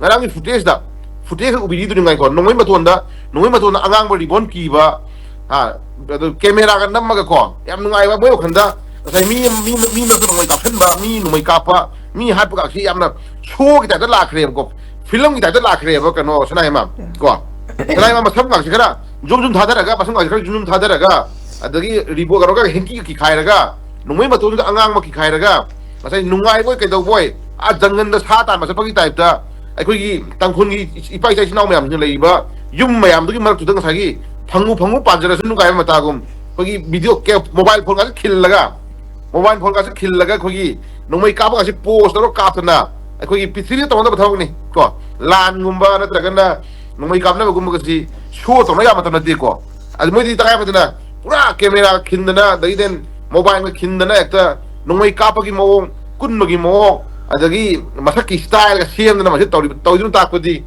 ꯉꯔꯥꯡꯒꯤ ꯐꯨꯇꯦꯖ ꯎꯕꯤꯔꯤꯗꯨꯅꯤ ꯉꯥꯏꯀꯣ ꯅꯣꯡꯃꯩ ꯃꯊꯣꯟꯗ ꯑꯉꯥꯡꯕ ꯔꯤꯕꯣꯟ ꯀꯤꯕ ꯑꯗꯨ ꯀꯦꯃꯦꯔꯥꯒ ꯅꯝꯃꯒ ꯀꯣ ꯌꯥꯝ ꯅꯨꯡꯉꯥꯏꯕ ꯃꯣꯏ ꯋꯥꯈꯜꯗ ꯉꯁꯥꯏ ꯃꯤ ꯃꯔꯛꯇ ꯅꯣꯡꯃꯩ ꯀꯥꯞꯁꯟꯕ ꯃꯤ ꯅꯣꯡꯃꯩ ꯀꯥꯞꯄ ꯃꯤ ꯍꯥꯠꯄꯒꯁꯤ ꯌꯥꯝꯅ ꯁꯣꯒꯤ ꯇꯥꯏꯞꯇ ꯂꯥꯛꯈ꯭ꯔꯦꯕꯀꯣ ꯐꯤꯂꯝꯒꯤ ꯇꯥꯏꯞꯇ ꯂꯥꯛꯈ꯭ꯔꯦꯕ ꯀꯩꯅꯣ ꯁꯅꯥꯏꯃ ꯀꯣ ꯁꯅꯥꯏꯃ ꯃꯁꯝꯒꯁꯤ ꯈꯔ ꯖꯨꯝ ꯊꯥꯗꯔꯒ ꯃꯁꯝꯒꯁꯤ khara ꯖꯨꯝ ꯊꯥꯗꯔꯒ ꯑꯗꯒꯤ ꯔꯤꯕꯣ ꯀꯩꯅꯣꯒ ꯍꯦꯡꯀꯤꯒ ꯈꯥꯏꯔꯒ ꯅꯣꯡꯃꯩ ꯃꯇꯣꯟꯗ ꯑꯉꯥꯡꯕ ꯈꯥꯏꯔꯒ ꯉꯁꯥꯏ ꯅꯨꯡꯉꯥꯏꯕꯣꯏ ꯀꯩꯗꯧꯕꯣꯏ ꯖꯪꯒꯟꯗ ꯁꯥ ꯇꯥꯟꯕ ꯆꯠꯄꯒꯤ ꯇꯥꯏꯞꯇ ꯑꯩꯈꯣꯏꯒꯤ ꯇꯥꯡꯈꯨꯜꯒꯤ ꯏꯄꯥ ꯏꯆꯥ ꯏꯆꯤꯟ ꯏꯅꯥꯎ ꯃꯌꯥꯝꯁꯤꯅ ꯂꯩꯔꯤꯕ ꯌꯨꯝ ꯃꯌꯥꯝꯗꯨꯒꯤ ꯃꯔꯛꯇꯨꯗ ꯉꯁꯥꯏꯒꯤ ꯐꯪꯉꯨ ꯄꯥꯟꯖꯔꯁꯨ ꯅꯨꯡꯉꯥꯏꯕ ꯃꯇꯥꯒꯨꯝ ꯑꯩꯈꯣꯏꯒꯤ ꯚꯤꯗꯤꯑꯣ ꯃꯣꯕꯥꯏꯜ ꯐꯣꯟꯒꯁꯤ ꯈꯤꯜꯂꯒ ꯑꯩꯈꯣꯏꯒꯤ ꯅꯣꯡꯃꯩ ꯀꯥꯞꯄꯒꯁꯤ ꯄꯣꯁ ꯇꯧꯔꯒ ꯀꯥꯞꯇꯅ ꯑꯩꯈꯣꯏꯒꯤ ꯄ꯭ꯔꯤꯊꯤꯕꯤꯗ ꯇꯧꯅꯗꯕ ꯊꯕꯛꯅꯤ ꯀꯣ ꯂꯥꯟꯒꯨꯝꯕ ꯅꯠꯇ꯭ꯔꯒꯅ ꯅꯣꯡꯃꯩ ꯀꯥꯞꯅꯕꯒꯨꯝꯕꯒꯁꯤ ꯁꯣ ꯇꯧꯅ ꯌꯥꯕ ꯃꯇꯝ ꯅꯠꯇꯦꯀꯣ ꯑꯗꯨ ꯃꯣꯏꯗꯤ ꯇꯉꯥꯏꯐꯗꯅ ꯄꯨꯔꯥ ꯀꯦꯃꯦꯔꯥ खिꯟꯗꯅ ꯑꯗꯩꯗꯤ ꯃꯣꯕꯥꯏꯜꯒ खिꯟꯗꯅ ꯍꯦꯛꯇ ꯅꯣꯡꯃꯩ ꯀꯥꯞꯄꯒꯤ ꯃꯑꯣꯡ ꯀꯨꯟꯕꯒꯤ ꯃꯑꯣꯡ ꯑꯗꯒꯤ ꯃꯁꯛꯀꯤ ꯁ꯭ꯇꯥꯏꯜꯒ ꯁꯦꯝꯗꯅ ꯃꯁꯤ ꯇꯧꯔꯤꯗꯨꯅ ꯇꯥꯛꯄꯗꯤ